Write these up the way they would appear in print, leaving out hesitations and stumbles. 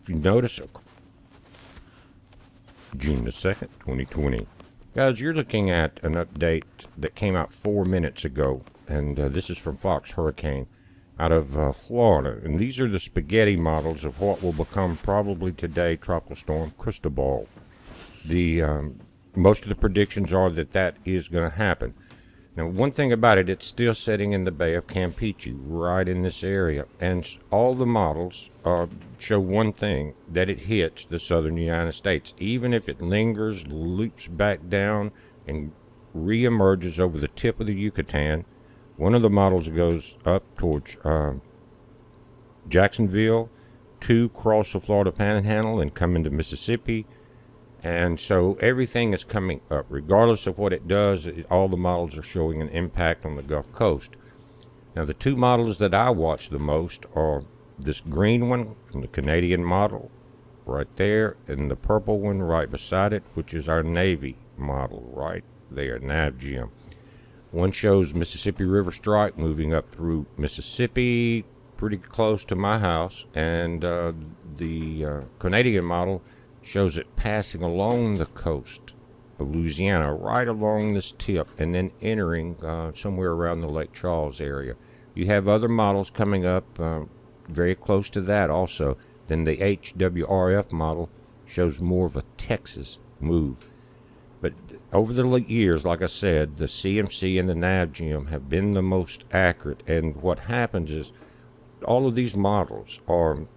If you notice, June the 2nd, 2020. Guys, you're looking at an update that came out 4 minutes ago, and this is from Fox Hurricane out of Florida. And these are the spaghetti models of what will become probably today Tropical Storm Cristobal. Most of the predictions are that is going to happen. Now, one thing about it, it's still sitting in the Bay of Campeche, right in this area. And all the models show one thing, that it hits the southern United States. Even if it lingers, loops back down, and re-emerges over the tip of the Yucatan, one of the models goes up towards Jacksonville, 2 cross the Florida Panhandle and come into Mississippi. And so everything is coming up. Regardless of what it does, all the models are showing an impact on the Gulf Coast. Now, the 2 models that I watch the most are this green one from the Canadian model right there, and the purple one right beside it, which is our Navy model right there, NavGem. One shows Mississippi River Strike moving up through Mississippi, pretty close to my house, and the Canadian model shows it passing along the coast of Louisiana, right along this tip, and then entering somewhere around the Lake Charles area. You have other models coming up very close to that also. Then the HWRF model shows more of a Texas move. But over the years, like I said, the CMC and the NavGem have been the most accurate. And what happens is all of these models are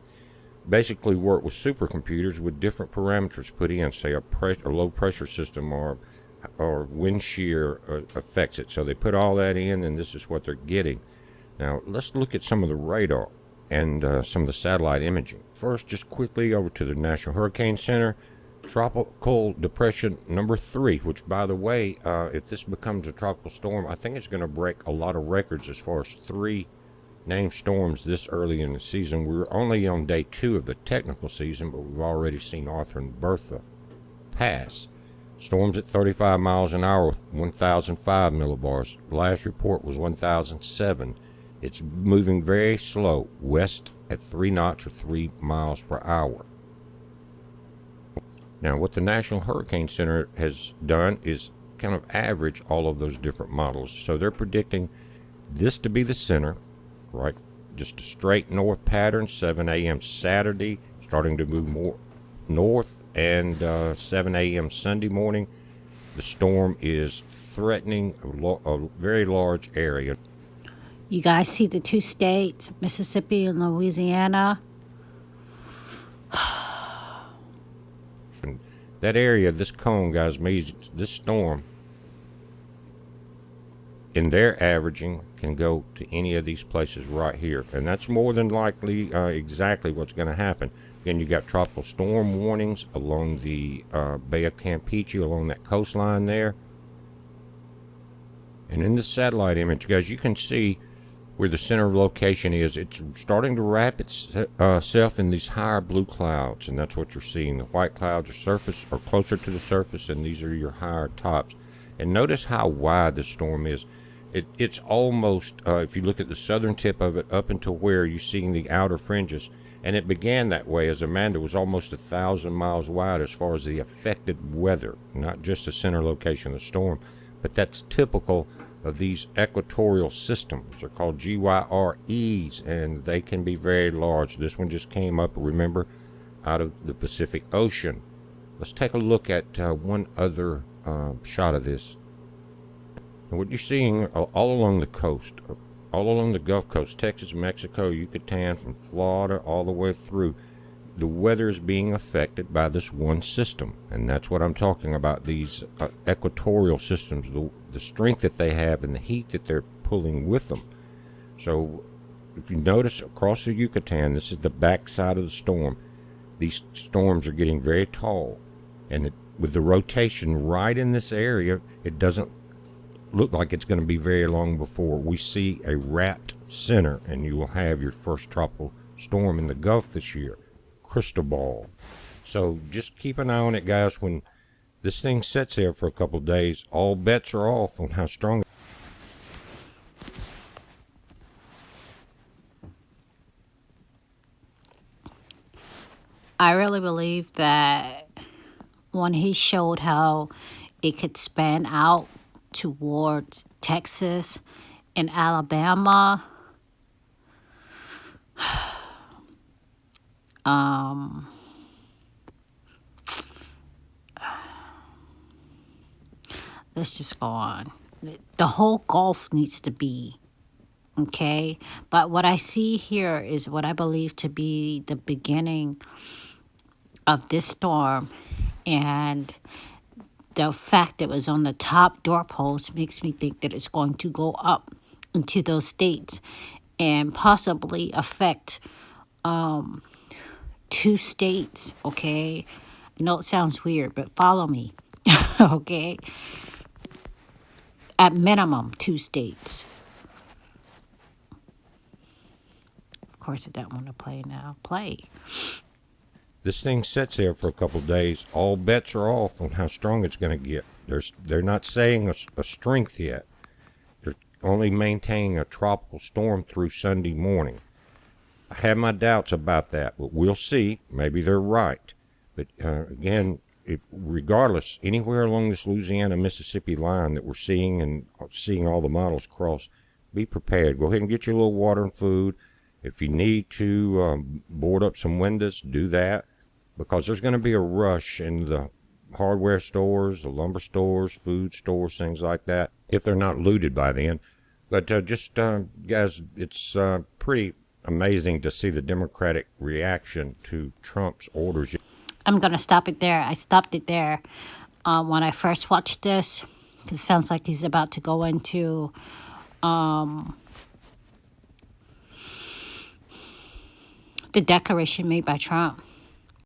basically work with supercomputers with different parameters put in, say a low pressure system or wind shear affects it. So they put all that in, and this is what they're getting. Now let's look at some of the radar and some of the satellite imaging. First, just quickly over to the National Hurricane Center. Tropical Depression number 3, which, by the way, if this becomes a tropical storm, I think it's going to break a lot of records as far as 3 named storms this early in the season. We're only on day 2 of the technical season, but we've already seen Arthur and Bertha pass. Storms at 35 miles an hour with 1,005 millibars. Last report was 1,007. It's moving very slow, west at 3 knots or 3 miles per hour. Now, what the National Hurricane Center has done is kind of average all of those different models. So they're predicting this to be the center, right? Just a straight north pattern, 7 a.m. Saturday, starting to move more north, and 7 a.m. Sunday morning. The storm is threatening a very large area. You guys see the 2 states, Mississippi and Louisiana? That area, this cone, guys, means this storm, in their averaging, can go to any of these places right here. And that's more than likely exactly what's going to happen. Again, you got tropical storm warnings along the Bay of Campeche, along that coastline there. And in the satellite image, guys, you can see where the center of location is. It's starting to wrap itself in these higher blue clouds, and that's what you're seeing. The white clouds are closer to the surface, and these are your higher tops. And notice how wide the storm is. It's almost, if you look at the southern tip of it, up until where you're seeing the outer fringes. And it began that way, as Amanda was almost 1,000 miles wide as far as the affected weather, not just the center location of the storm. But that's typical of these equatorial systems. They're called GYREs, and they can be very large. This one just came up, remember, out of the Pacific Ocean. Let's take a look at one other shot of this. And what you're seeing all along the coast, all along the Gulf Coast, Texas, Mexico, Yucatan, from Florida all the way through, the weather is being affected by this one system. And that's what I'm talking about, these equatorial systems, the strength that they have and the heat that they're pulling with them. So if you notice across the Yucatan, this is the backside of the storm. These storms are getting very tall, and with the rotation right in this area, it doesn't look like it's going to be very long before we see a wrapped center, and you will have your first tropical storm in the Gulf this year, Cristobal. So just keep an eye on it, guys. When this thing sits there for a couple of days, all bets are off on how strong. I really believe that when he showed how it could span out towards Texas and Alabama, let's just go on. The whole Gulf needs to be, okay? But what I see here is what I believe to be the beginning of this storm. And the fact that it was on the top doorpost makes me think that it's going to go up into those states and possibly affect two states, okay? I know it sounds weird, but follow me, okay? At minimum, two states. Of course, I don't want to play now. Play. This thing sits there for a couple of days. All bets are off on how strong it's going to get. They're not saying a strength yet. They're only maintaining a tropical storm through Sunday morning. I have my doubts about that, but we'll see. Maybe they're right. But again, regardless, anywhere along this Louisiana-Mississippi line that we're seeing and seeing all the models cross, be prepared. Go ahead and get your little water and food. If you need to board up some windows, do that, because there's going to be a rush in the hardware stores, the lumber stores, food stores, things like that, if they're not looted by then. But guys, it's pretty amazing to see the Democratic reaction to Trump's orders. I'm going to stop it there. I stopped it there when I first watched this, because it sounds like he's about to go into the declaration made by Trump.